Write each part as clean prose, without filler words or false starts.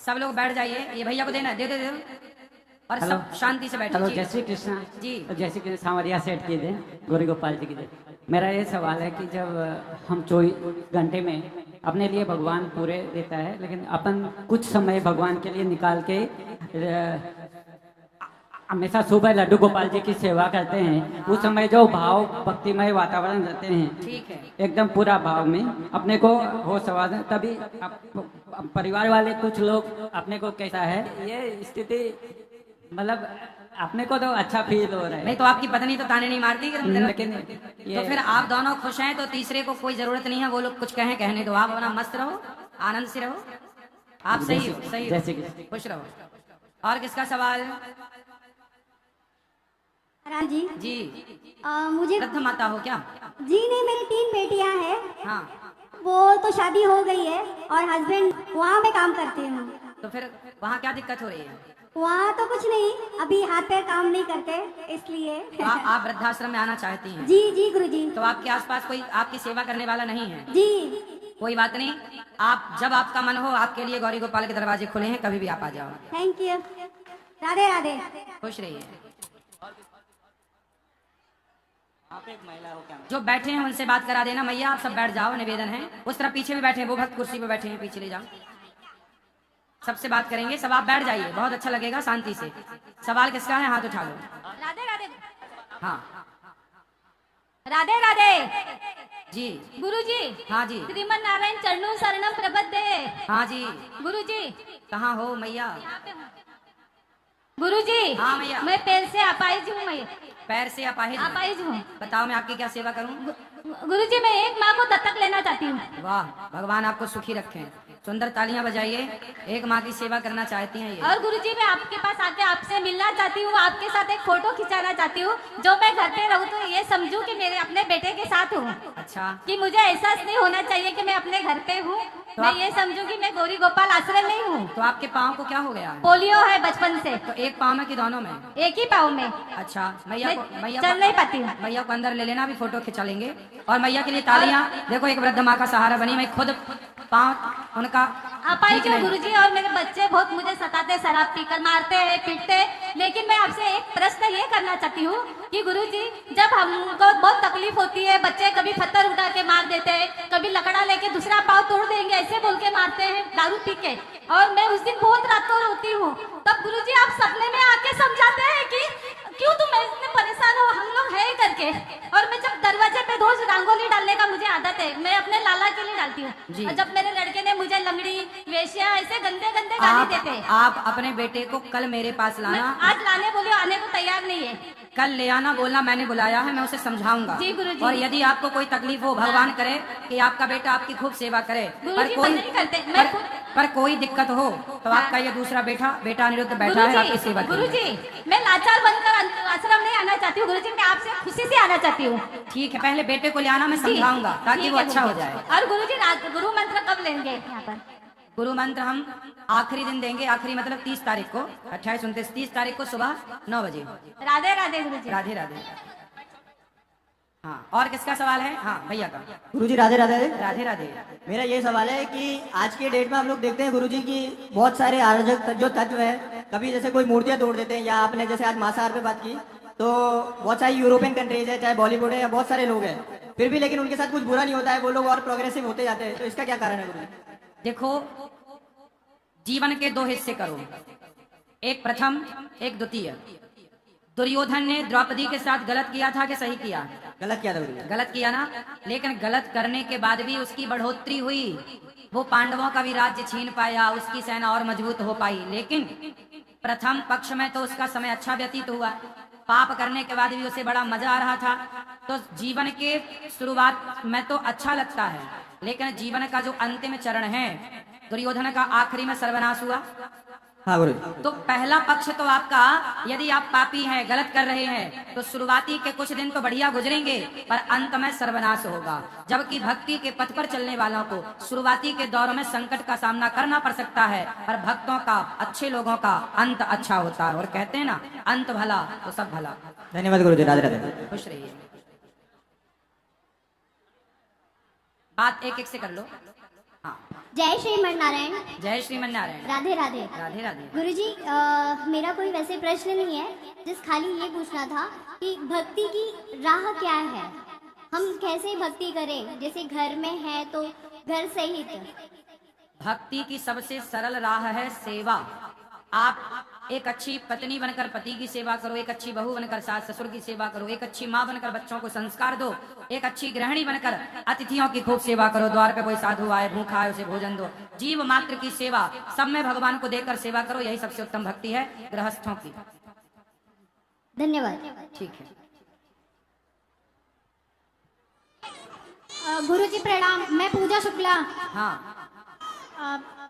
सब लोग बैठ जाइए, ये भैया को देना, दे दे दे दो। और हेलो। सब शांति से बैठिए। हेलो, जी जय श्री कृष्ण जी। जय श्री कृष्ण। सांवरिया सेठ की जय, गौरी गोपाल जी की जय। मेरा ये सवाल है कि जब हम 24 घंटे में अपने लिए भगवान पूरे देता है, लेकिन अपन कुछ समय भगवान के लिए निकाल के हमेशा सुबह लड्डू गोपाल जी की सेवा करते हैं, उस समय जो भाव भक्तिमय वातावरण रहते हैं, ठीक है। एकदम पूरा भाव में अपने को हो सवाल है, तभी परिवार वाले कुछ लोग अपने को कैसा है ये स्थिति, मतलब अपने को तो अच्छा फील हो रहा है। नहीं तो आपकी पत्नी तो ताने नहीं मारती कि लेकिन तो फिर आप दोनों खुश हैं, तो तीसरे को कोई जरूरत नहीं है वो लोग कुछ कहें, कहने दो। आप अपना मस्त रहो, आनंद से रहो, आप सही हो, सही हो, खुश रहो। और किसका सवाल? राम जी जी। मुझे वृद्ध माता हो क्या? जी नहीं, मेरी 3 बेटियां हैं। हाँ। वो तो शादी हो गई है और हस्बैंड वहाँ मैं काम करती हूँ। तो फिर वहाँ क्या दिक्कत हो रही है? वहाँ तो कुछ नहीं, अभी हाथ पैर काम नहीं करते इसलिए। तो आप वृद्धाश्रम में आना चाहती हैं? जी जी गुरुजी। तो आपके आसपास कोई आपकी सेवा करने वाला नहीं है? जी। कोई बात नहीं, आप जब आपका मन हो, आपके लिए गौरी गोपाल के दरवाजे खुले हैं, कभी भी आप आ जाओ। Thank you. राधे राधे। खुश रहिए। आप एक महिला हो क्या? जो बैठे हैं उनसे बात करा देना। मैया आप सब बैठ जाओ, निवेदन है। उस तरफ पीछे भी बैठे हैं, वो भक्त कुर्सी पे बैठे हैं, पीछे ले जाओ। सबसे बात करेंगे, सब आप बैठ जाइए, बहुत अच्छा लगेगा, शांति से। सवाल किसका है? हाथ उठा लो। राधे राधे। हाँ राधे राधे। जी। गुरुजी। हाँ जी। श्रीमन नारायण चरणों शरणम प्रपद्ये। हाँ जी। गुरुजी। कहाँ हो मैया? गुरुजी। हाँ मैया। मैं पैर से अपाहिज हूँ। मैं पैर से अपाहिज? अपाहिज हूँ। बताओ मैं आपकी क्या सेवा करूँ? गुरुजी, मैं एक माँ को दत्तक लेना चाहती हूँ। वाह, भगवान आपको सुखी रखें। सुंदर तालियां बजाइए। एक माँ की सेवा करना चाहती हैं ये। और गुरुजी, मैं आपके पास आके आपसे मिलना चाहती हूँ, आपके साथ एक फोटो खिंचाना चाहती हूँ। जो मैं घर पे रहूँ तो ये समझूं कि मेरे अपने बेटे के साथ हूँ। अच्छा। कि मुझे एहसास नहीं होना चाहिए कि मैं अपने घर पे हूँ। तो मैं ये समझूं कि मैं गौरी गोपाल आश्रम में हूँ। तो आपके पाँव को क्या हो गया? पोलियो है बचपन से। तो एक पाँव में कि दोनों में? एक ही पाँव में। अच्छा, मैया को चल नहीं पाती हूँ। मैया को अंदर ले लेना, भी फोटो खिंचा लेंगे। और मैया के लिए तालियां। देखो, एक वृद्ध माँ का सहारा बनी। मैं खुद पाँव उनका अपाहिज हूँ गुरुजी, और मेरे बच्चे बहुत मुझे सताते, शराब पीकर मारते हैं, पीटते। लेकिन मैं आपसे एक प्रश्न ये करना चाहती हूँ कि गुरुजी, जब हमको बहुत तकलीफ होती है, बच्चे कभी पत्थर उठा के मार देते हैं, कभी लकड़ा लेके दूसरा पाँव तोड़ देंगे ऐसे बोल के मारते हैं दारू पी के, और मैं उस दिन बहुत रात को रोती हूँ। तब गुरुजी आप सपने में आके समझाते हैं कि क्यों तुम इतने परेशान हो, हम लोग है करके। और मैं जब दरवाजे पे रोज रंगोली डालने का मुझे आदत है, मैं अपने लाला के लिए डालती हूँ। और जब मेरे लड़के ने मुझे लंगड़ी, वेश्या ऐसे गंदे गंदे गाली देते हैं। आप अपने बेटे को कल मेरे पास लाना। आज लाने बोले, आने को तैयार नहीं है। कल ले आना, बोलना मैंने बुलाया है, मैं उसे समझाऊंगा। जी गुरुजी। और यदि आपको कोई तकलीफ हो, भगवान करे कि आपका बेटा आपकी खूब सेवा करे, पर कोई दिक्कत हो तो आपका ये दूसरा बेटा अनिरुद्ध बैठा है, आपकी सेवा करेगा। गुरुजी, मैं लाचार बनकर आश्रम नहीं आना चाहती हूँ गुरुजी, मैं आपसे खुशी से आना चाहती हूँ। ठीक है, पहले बेटे को ले आना, मैं समझाऊंगा ताकि वो अच्छा हो जाए। और गुरुजी, गुरु मंत्र कब लेंगे यहाँ पर? गुरु मंत्र हम आखिरी दिन देंगे। आखिरी मतलब 30 तारीख को, 28, 29, 30 तारीख को सुबह 9 बजे। राधे राधे गुरुजी। राधे राधे। हाँ, और किसका सवाल है? हाँ भैया का। गुरुजी राधे राधे। राधे राधे। मेरा ये सवाल है कि आज के डेट में हम लोग देखते हैं गुरुजी की बहुत सारे आयोजक जो तत्व है, कभी जैसे कोई मूर्तियां तोड़ देते हैं, या आपने जैसे आज मांसाहार पे बात की, तो बहुत सारी यूरोपियन कंट्रीज है, चाहे बॉलीवुड है, या बहुत सारे लोग हैं, फिर भी लेकिन उनके साथ कुछ बुरा नहीं होता है, वो लोग और प्रोग्रेसिव होते जाते हैं, तो इसका क्या कारण है गुरुजी? देखो, जीवन के 2 हिस्से करो, एक प्रथम, एक द्वितीय। दुर्योधन ने द्रौपदी के साथ गलत किया था कि सही किया? गलत किया था गुरुजी। गलत किया ना, लेकिन गलत करने के बाद भी उसकी बढ़ोतरी हुई। वो पांडवों का भी राज्य छीन पाया, उसकी सेना और मजबूत हो पाई। लेकिन प्रथम पक्ष में तो उसका समय अच्छा व्यतीत हुआ, पाप करने के बाद भी उसे बड़ा मजा आ रहा था। तो जीवन के शुरुआत में तो अच्छा लगता है, लेकिन जीवन का जो अंतिम चरण है, दुर्योधन का आखिरी में सर्वनाश हुआ। हाँ गुरुजी। तो पहला पक्ष तो आपका, यदि आप पापी हैं, गलत कर रहे हैं, तो शुरुआती के कुछ दिन तो बढ़िया गुजरेंगे, पर अंत में सर्वनाश होगा। जबकि भक्ति के पथ पर चलने वालों को शुरुआती के दौर में संकट का सामना करना पड़ सकता है, पर भक्तों का, अच्छे लोगों का अंत अच्छा होता है। और कहते हैं ना, अंत भला तो सब भला। धन्यवाद गुरुजी। राधे राधे। खुश रहिए। बात एक एक से कर लो। हाँ। जय श्रीमन नारायण। जय श्रीमन नारायण। राधे राधे। राधे राधे। गुरुजी, मेरा कोई वैसे प्रश्न नहीं है, जिस खाली ये पूछना था कि भक्ति की राह क्या है, हम कैसे भक्ति करें, जैसे घर में है तो घर सहित। भक्ति की सबसे सरल राह है सेवा। आप एक अच्छी पत्नी बनकर पति की सेवा करो, एक अच्छी बहू बनकर सास ससुर की सेवा करो, एक अच्छी माँ बनकर बच्चों को संस्कार दो, एक अच्छी गृहिणी बनकर अतिथियों की खूब सेवा करो, द्वार पे कोई साधु आए भूखा आए उसे भोजन दो, जीव मात्र की सेवा, सब में भगवान को देकर सेवा करो, यही सबसे उत्तम भक्ति है गृहस्थों की। धन्यवाद। ठीक है। गुरुजी प्रणाम, मैं पूजा शुक्ला। हाँ।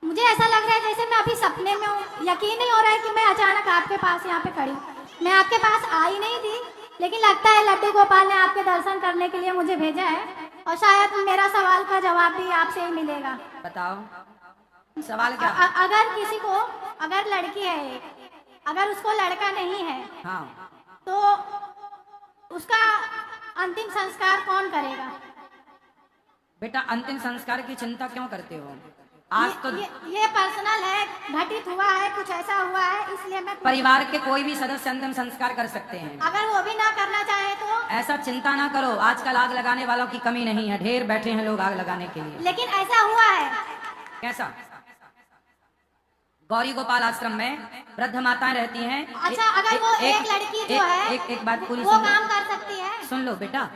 मुझे ऐसा लग रहा है जैसे मैं अभी सपने में हूँ, यकीन नहीं हो रहा है कि मैं अचानक आपके पास यहाँ पे खड़ी हूँ। मैं आपके पास आई नहीं थी, लेकिन लगता है लड्डू गोपाल ने आपके दर्शन करने के लिए मुझे भेजा है, और शायद मेरा सवाल का जवाब भी आपसे ही मिलेगा। बताओ सवाल क्या? अगर किसी को, अगर लड़की है एक, अगर उसको लड़का नहीं है, हाँ, तो उसका अंतिम संस्कार कौन करेगा? बेटा अंतिम संस्कार की चिंता क्यों करते हो? आज तो ये पर्सनल है, घटित हुआ है, कुछ ऐसा हुआ है, इसलिए मैं परिवार के कोई भी सदस्य अंतिम संस्कार कर सकते हैं। अगर वो भी ना करना चाहे तो? ऐसा चिंता ना करो, आजकल आग लगाने वालों की कमी नहीं है, ढेर बैठे हैं लोग आग लगाने के लिए। लेकिन ऐसा हुआ है। कैसा? गौरी गोपाल आश्रम में वृद्ध माताएं रहती हैं। अच्छा, अगर वो एक लड़की जो है एक बात पूरी वो सुन लो। काम कर सकती है? सुन लो बेटा,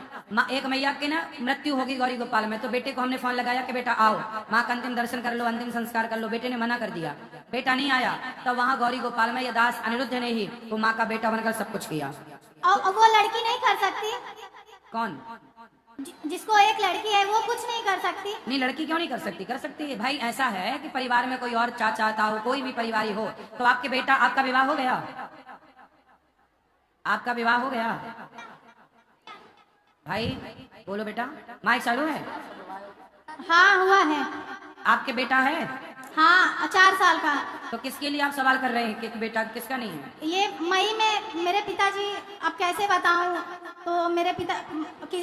एक मैया की ना मृत्यु होगी गौरी गोपाल में, तो बेटे को हमने फोन लगाया कि बेटा आओ माँ का अंतिम दर्शन कर लो, अंतिम संस्कार कर लो। बेटे ने मना कर दिया, बेटा नहीं आया। तो वहाँ गौरी गोपाल में ये दास अनिरुद्ध ने ही वो माँ का बेटा बनकर सब कुछ किया। और वो लड़की नहीं कर सकती? कौन? जिसको एक लड़की है वो कुछ नहीं कर सकती? नहीं, लड़की क्यों नहीं कर सकती? कर सकती है भाई। ऐसा है कि परिवार में कोई और चाचा ताऊ कोई भी परिवारी हो, तो आपके बेटा, आपका विवाह हो गया? आपका विवाह हो गया भाई? बोलो बेटा, माइक चालू है? हाँ हुआ है। आपके बेटा है? हाँ, 4 साल का। तो किसके लिए आप सवाल कर रहे हैं कि बेटा किसका नहीं है? ये मई में मेरे पिताजी, अब कैसे बताऊं, तो मेरे पिता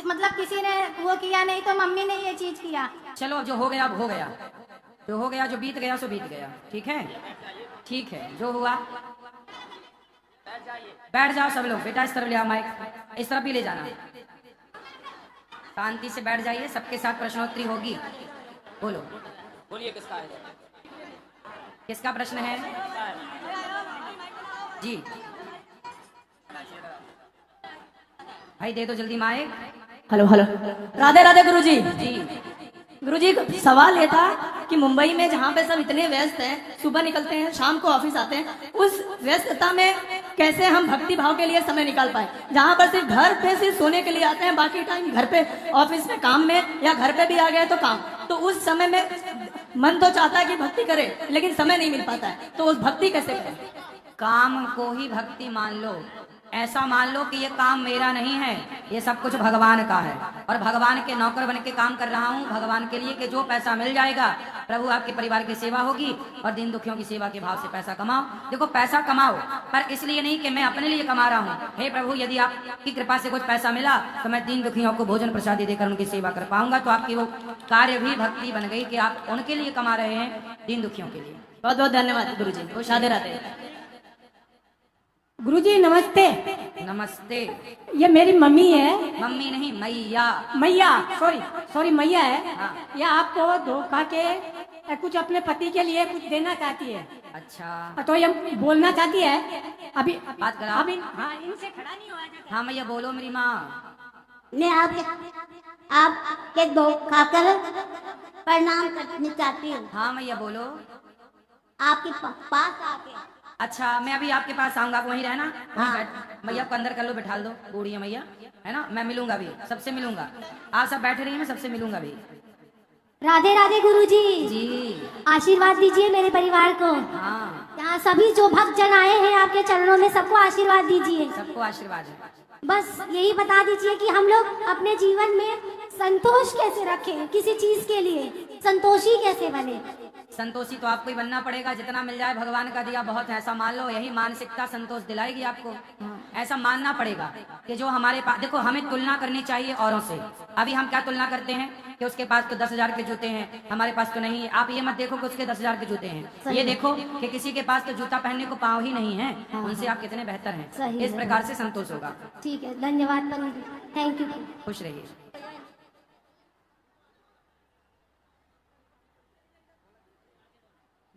मतलब किसी ने वो किया नहीं, तो मम्मी ने ये चीज किया। चलो जो हो गया अब हो गया, जो हो गया, जो बीत गया सो बीत गया। ठीक है, ठीक है, जो हुआ। बैठ जाओ सब लोग। बेटा इस तरफ ले आओ माइक, इस तरफ भी ले जाना। शांति से बैठ जाइए, सबके साथ प्रश्नोत्तरी होगी। बोलो, बोलिए किसका है? किसका प्रश्न है जी? भाई दे दो जल्दी mic. Hello hello, Radhe Radhe Guruji. जी गुरुजी, सवाल ये था कि मुंबई में जहाँ पे सब इतने व्यस्त हैं, सुबह निकलते हैं शाम को ऑफिस आते हैं, उस व्यस्तता में कैसे हम भक्ति भाव के लिए समय निकाल पाए? जहाँ पर सिर्फ घर पे सिर्फ सोने के लिए आते हैं, बाकी टाइम घर पे ऑफिस में काम में, या घर पे भी आ गए तो काम, तो उस समय में मन तो चाहता है कि भक्ति करे, लेकिन समय नहीं मिल पाता है, तो उस भक्ति कैसे करें? काम को ही भक्ति मान लो। ऐसा मान लो कि ये काम मेरा नहीं है, ये सब कुछ भगवान का है, और भगवान के नौकर बन के काम कर रहा हूँ भगवान के लिए, कि जो पैसा मिल जाएगा प्रभु आपके परिवार की सेवा होगी, और दीन दुखियों की सेवा के भाव से पैसा कमाओ। देखो पैसा कमाओ, पर इसलिए नहीं कि मैं अपने लिए कमा रहा हूँ। हे प्रभु, यदि आपकी कृपा से कुछ पैसा मिला तो मैं दीन दुखियों को भोजन प्रसादी देकर उनकी सेवा कर पाऊंगा, तो आपकी वो कार्य भी भक्ति बन गई कि आप उनके लिए कमा रहे हैं, दीन दुखियों के लिए। बहुत बहुत धन्यवाद गुरुजी। राधे राधे। गुरुजी नमस्ते। नमस्ते। ये मेरी मम्मी है। मम्मी नहीं, मैया। मैया, सॉरी मैया है। हाँ। ये आपको धोखा के कुछ अपने पति के लिए कुछ देना चाहती है। अच्छा, तो ये बोलना चाहती है अभी बात करा। अभी हाँ, इनसे खड़ा नहीं हुआ जाता। हाँ मैया बोलो मेरी माँ। मैं आपके धोखा कर प्रणाम करनी चाहती हूँ, हाँ मैया बोलो। आपके पास आके। अच्छा, मैं अभी आपके पास आऊंगा, आप वहीं रहना। हाँ। मैया को अंदर कर लो, बैठा दो। बूढ़ी है मैया, है ना, मैं मिलूंगा अभी, सबसे मिलूंगा। आप सब बैठे रहिए, मैं सबसे मिलूंगा अभी। राधे राधे गुरुजी। जी आशीर्वाद दीजिए मेरे परिवार को। हाँ, यहाँ सभी जो भक्त जन आए हैं आपके चरणों में, सबको आशीर्वाद दीजिए। सबको आशीर्वाद है। बस यही बता दीजिए कि हम लोग अपने जीवन में संतोष कैसे रखें, किसी चीज के लिए संतोषी कैसे बने। संतोषी तो आपको ही बनना पड़ेगा, जितना मिल जाए भगवान का दिया बहुत है, ऐसा मान लो। यही मानसिकता संतोष दिलाएगी आपको। ऐसा मानना पड़ेगा कि जो हमारे पास, देखो हमें तुलना करनी चाहिए औरों से। अभी हम क्या तुलना करते हैं कि उसके पास तो 10,000 के जूते हैं, हमारे पास तो नहीं है। आप ये मत देखो कि उसके 10,000 के जूते हैं, ये देखो कि किसी के पास तो जूता पहनने को पाँव ही नहीं है, उनसे आप कितने बेहतर हैं। सही इस है। प्रकार से संतोष होगा। ठीक है, धन्यवाद पंडित जी, थैंक यू। खुश रहिए।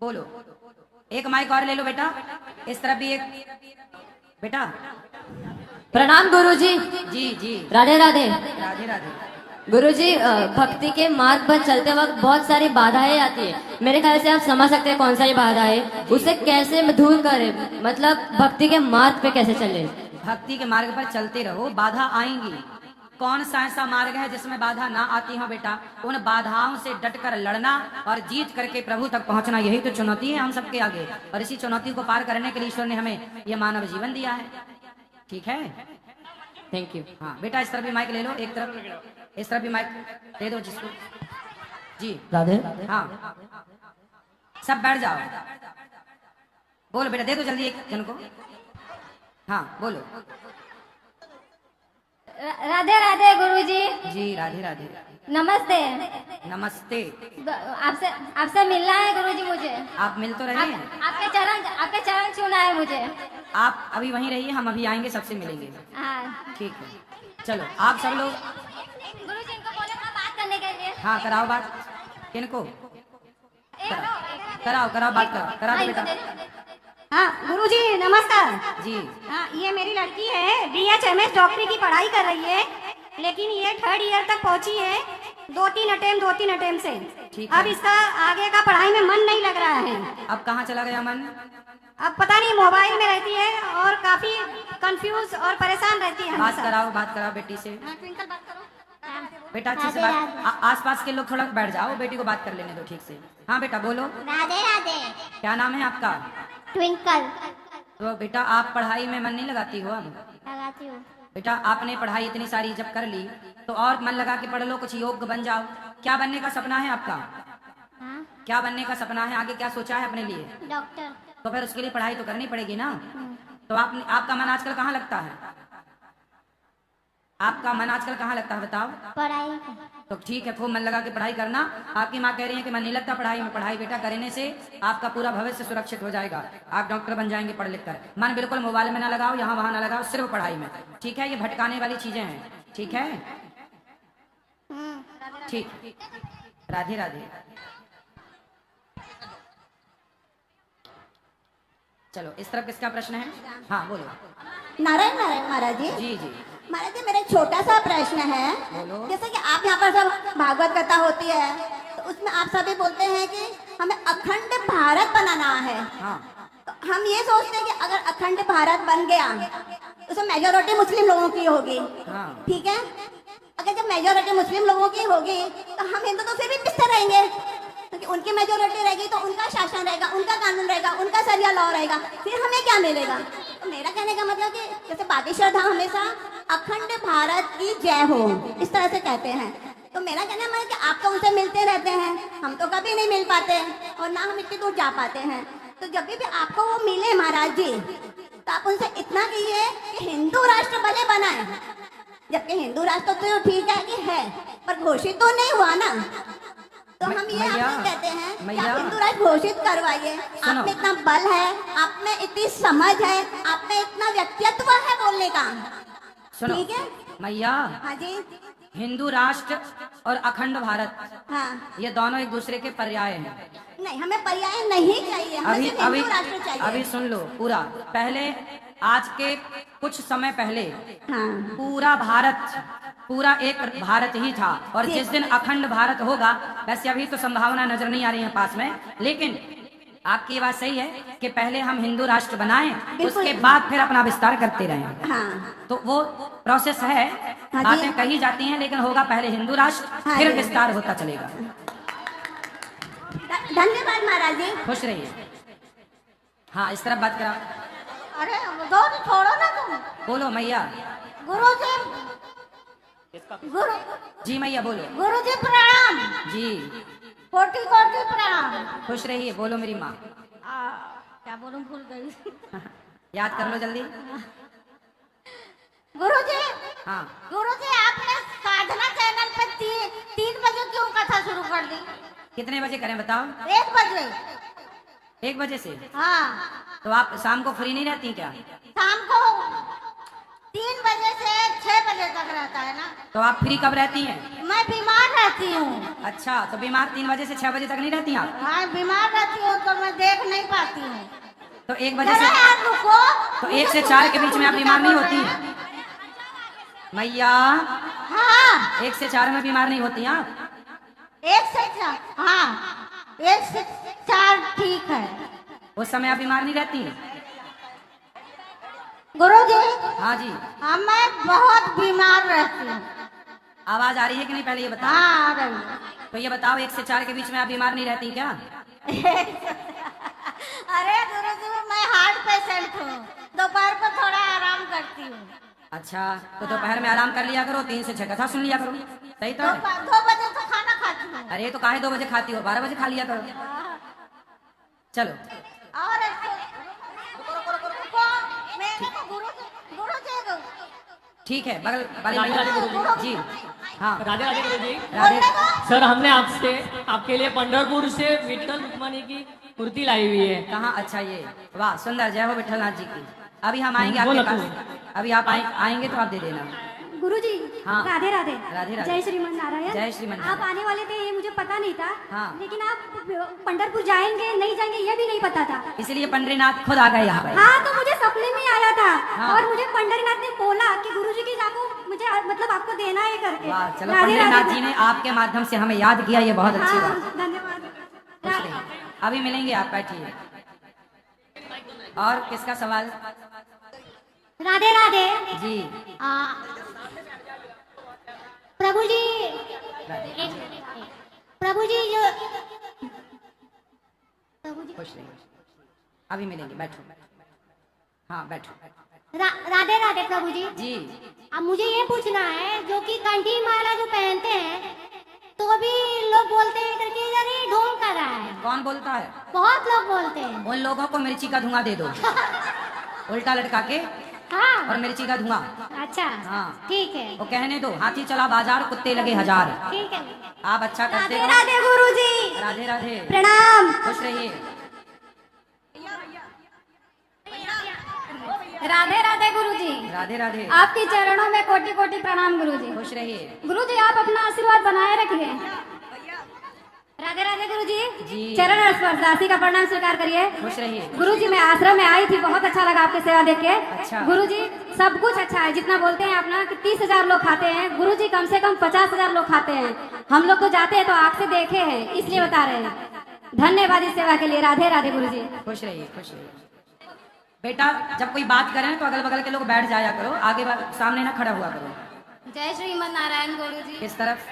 बोलो, एक माइक और ले लो बेटा, इस तरफ भी एक बेटा। प्रणाम गुरुजी। जी जी, राधे राधे। राधे राधे। गुरुजी, भक्ति के मार्ग पर चलते वक्त बहुत सारी बाधाएं आती है। मेरे ख्याल से आप समझ सकते हैं कौन सी बाधा है, उसे कैसे दूर करें, मतलब भक्ति के मार्ग पे कैसे चले। भक्ति के मार्ग पर चलते रहो, बाधा आएंगी। कौन सा ऐसा मार्ग है जिसमें बाधा ना आती हो बेटा? उन बाधाओं से डटकर लड़ना और जीत करके प्रभु तक पहुंचना, यही तो चुनौती है हम सबके आगे। और इसी चुनौती को पार करने के लिए ईश्वर ने हमें यह मानव जीवन दिया है। ठीक है, थैंक यू। हाँ बेटा, इस तरफ भी माइक ले लो, एक तरफ, इस तरफ भी माइक दे दो जिसको। जी राधे। हाँ, सब बैठ जाओ। बोलो बेटा, दे दो जल्दी एक जन को। हाँ बोलो। राधे राधे गुरुजी। जी राधे राधे। नमस्ते। नमस्ते। आपसे मिलना है गुरुजी मुझे। आप मिल तो रहे हैं, आपके चरण छूना है मुझे। आप अभी वहीं रहिए, हम अभी आएंगे, सबसे मिलेंगे। हाँ ठीक है, चलो आप सब लोग। गुरुजी, इनको बोले ना बात करने के लिए। हाँ कराओ बात, किनको कराओ कराओ बात करा दो बेटा। हाँ गुरुजी नमस्कार। जी हाँ, ये मेरी लड़की है, BHMS डॉक्टरी की पढ़ाई कर रही है, लेकिन ये 3rd ईयर तक पहुंची है। 2-3 अटेम्प्ट से। ठीक है। अब इसका आगे का पढ़ाई में मन नहीं लग रहा है। अब कहाँ चला गया मन? अब पता नहीं, मोबाइल में रहती है और काफी कंफ्यूज और परेशान रहती है बात हमेशा। बात कराओ बेटी से। हाँ, ट्विंकल बात करो। बेटा अच्छे से बात, आसपास के लोग थोड़ा बैठ जाओ, बेटी को बात कर लेने दो ठीक से। हाँ बेटा बोलो, राधे राधे। क्या नाम है आपका? ट्विंकल। तो बेटा आप पढ़ाई में मन नहीं लगाती हो? अब लगाती हूँ। बेटा आपने पढ़ाई इतनी सारी जब कर ली तो और मन लगा के पढ़ लो, कुछ योग्य बन जाओ। क्या बनने का सपना है आपका? हाँ, क्या बनने का सपना है? आगे क्या सोचा है अपने लिए? डॉक्टर। तो फिर उसके लिए पढ़ाई तो करनी पड़ेगी ना। तो आपका मन आजकल कहाँ लगता है? आपका मन आजकल कहाँ लगता है बताओ? पढ़ाई। तो ठीक है, खूब मन लगा के पढ़ाई करना। आपकी माँ कह रही है कि मन नहीं लगता पढ़ाई में। पढ़ाई बेटा करने से आपका पूरा भविष्य सुरक्षित हो जाएगा, आप डॉक्टर बन जाएंगे पढ़ लिख कर। मन बिल्कुल मोबाइल में ना लगाओ, यहाँ वहाँ ना लगाओ, सिर्फ पढ़ाई में। ठीक है, ये भटकाने वाली चीजें हैं। ठीक है, ठीक। राधे राधे। चलो इस तरफ किसका प्रश्न है? हाँ बोलो। नारायण नारायण महाराज जी। जी जी महाराज जी, मेरा एक छोटा सा प्रश्न है। बोलो। जैसे कि आप यहाँ पर सब भागवत कथा होती है, तो उसमें आप सभी बोलते हैं कि हमें अखंड भारत बनाना है। हाँ तो हम ये सोचते हैं कि अगर अखंड भारत बन गया तो उसमें मेजोरिटी मुस्लिम लोगों की होगी। हाँ ठीक है, अगर जब मेजोरिटी मुस्लिम लोगों की होगी तो हम हिंदू तो फिर भी पिछड़े रहेंगे, क्योंकि उनकी मेजोरिटी रहेगी तो उनका शासन रहेगा, उनका कानून रहेगा, उनका सरिया लॉ रहेगा, फिर हमें क्या मिलेगा? तो मेरा कहने का मतलब कि जैसे बाकी श्रद्धा हमेशा अखंड भारत की जय हो इस तरह से कहते हैं, तो मेरा कहना है कि आप तो उनसे मिलते रहते हैं, हम तो कभी नहीं मिल पाते और ना हम इतनी दूर जा पाते हैं। तो जब भी आपको वो मिले महाराज जी, तो आप उनसे इतना कहिए कि हिंदू राष्ट्र भले बनाए, जबकि हिंदू राष्ट्र तो ठीक है कि है, पर घोषित तो नहीं हुआ ना। तो हम ये आपसे कहते हैं कि आप हिंदू राष्ट्र घोषित करवाइए। आप में इतना बल है, आप में इतनी समझ है, आप में इतना व्यक्तित्व है बोलने का। सुनो ठीक है मैया, हाँ जी, हिंदू राष्ट्र और अखंड भारत हाँ ये दोनों एक दूसरे के पर्याय हैं। नहीं, हमें पर्याय नहीं चाहिए, हमें अभी सिर्फ अभी हिंदू राष्ट्र चाहिए। अभी सुन लो पूरा। पहले आज के कुछ समय पहले हाँ पूरा भारत, पूरा एक भारत ही था, और जिस दिन अखंड भारत होगा, वैसे अभी तो संभावना नजर नहीं आ रही है पास में, लेकिन आपकी बात सही है कि पहले हम हिंदू राष्ट्र बनाएं, उसके बाद फिर अपना विस्तार करते रहें। हाँ तो वो प्रोसेस है, हाँ जी। बातें कही जाती हैं, लेकिन होगा पहले हिंदू राष्ट्र, हाँ फिर जी। विस्तार होता चलेगा। धन्यवाद महाराज जी। खुश रहिए। हाँ इस तरफ बात करा। अरे दो तो छोड़ो ना तुम। बोलो मैया। गुरु जी, गुरु जी मैया बोलो। गुरु जी प्रणाम। जी कोटि कोटि प्रणाम। खुश रहिए। बोलो मेरी माँ। क्या बोलूं, भूल गई। याद कर लो जल्दी। गुरुजी, हाँ, गुरुजी आपने साधना चैनल पे 3 बजे क्यों कथा शुरू कर दी? कितने बजे करें बताओ? 1 बजे। 1 बजे से? हाँ, तो आप शाम को फ्री नहीं रहती क्या? शाम को 3 बजे से 6 बजे तक रहता है ना। तो आप फ्री कब रहती हैं? मैं बीमार रहती हूँ। अच्छा, तो बीमार 3 बजे से 6 बजे तक नहीं रहती आप? हाँ, बीमार रहती हूँ तो मैं देख नहीं पाती हूँ। तो 1 बजे जरा से यार रुको। तो 1 से 4 के बीच में आप बीमार नहीं होती? मैया, हाँ, 1 से 4 में बीमार नहीं होती आप? 1 से 4, हाँ 1 से 4 ठीक है। उस समय आप बीमार नहीं रहती? गुरुजी, हाँ जी। हाँ मैं बहुत बीमार रहती हूँ। आवाज आ रही है कि नहीं पहले ये बताओ? हाँ आ रही है। तो ये बताओ 1 से 4 के बीच में आप बीमार नहीं रहती क्या? अरे गुरुजी, मैं हार्ट पेशेंट हूँ, दोपहर को थोड़ा आराम करती हूँ। अच्छा, तो दोपहर में आराम कर लिया करो, 3 से 6 कथा सुन लिया करो, सही तो है? 2 बजे तो खाना खाती हूँ। अरे तो काहे 2 बजे खाती हो? 12 बजे खा लिया करो। चलो, और रुको, मैंने तो गुरुजी ठीक है। बगल वाली राधे राधे गुरुजी। जी, हाँ, राधे राधे गुरुजी। राधे। सर हमने आपसे आपके लिए पंढरपुर से विठल रुक्मणी की मूर्ति लाई हुई है। कहाँ? अच्छा, ये वाह सुंदर, जय हो विठलनाथ जी की। अभी हम आएंगे बोलो आपके पास, अभी आप आएंगे तो आप दे देना। गुरुजी, हाँ। राधे राधे। राधे राधे। जय श्रीमन नारायण। जय श्रीमन आप नारायण। आने वाले थे ये मुझे पता नहीं था। हाँ। लेकिन आप पंढरपुर जाएंगे नहीं जाएंगे ये भी नहीं पता था। इसलिए पंडरीनाथ खुद आ गए यहाँ पे। हाँ, तो मुझे सपने में आया था। हाँ। और मुझे पंढरीनाथ ने बोला कि गुरुजी की जाको मुझे मतलब आपको देना है करके। वाह, चलो राधे पंडरीनाथ राधे। जी ने आपके माध्यम से हमें याद किया, ये बहुत अच्छी हाँ, बात। धन्यवाद। खुश रहिए। अभी मिलेंगे, आप बैठिए। और किसका सवाल? राधे राधे। जी, प्रभु जी, राधे। प्रभु जी जो प्रभु जी, खुश रहिए। अभी मिलेंगे, बैठो। हाँ, बैठो। राधे राधे प्रभु जी। जी, अब मुझे ये पूछना है, जो कि कंठी माला जो पहनते हैं तो भी लोग बोलते हैं करके यार ये ढोंग कर रहा है। कौन बोलता है? बहुत लोग बोलते हैं। उन लोगों को मिर्ची का धुआं दे दो, उल्टा लटका के, हाँ, और मिर्ची का धुआं। अच्छा, हाँ। ठीक है, वो कहने दो, हाथी चला बाजार, कुत्ते लगे हजार। ठीक है। आप अच्छा करते राधे हो। राधे गुरुजी। राधे राधे। प्रणाम। खुश रहिए। राधे राधे गुरुजी। राधे राधे। आपके चरणों में कोटि कोटि प्रणाम गुरुजी। खुश रहिए। गुरुजी आप अपना आशीर्वाद बनाए रखिए। राधे राधे गुरुजी। जी। चरण स्पर्श दासी का प्रणाम स्वीकार करिए। खुश रहिए। गुरुजी मैं आश्रम में आई थी, बहुत अच्छा लगा आपकी सेवा देख के। अच्छा। गुरुजी सब कुछ अच्छा है, जितना बोलते हैं आप ना कि 30,000 लोग खाते हैं, गुरुजी कम से कम 50,000 लोग खाते हैं। हम लोग तो जाते हैं तो आँख से देखे हैं, इसलिए बता रहे हैं। धन्यवाद इस सेवा के लिए। राधे राधे गुरुजी। खुश रहिए। खुश रहिए। बेटा, जब कोई बात करें तो अगल बगल के लोग बैठ जाया करो, आगे सामने ना खड़ा हुआ करो। जय श्रीमन नारायण गुरुजी। किस तरफ?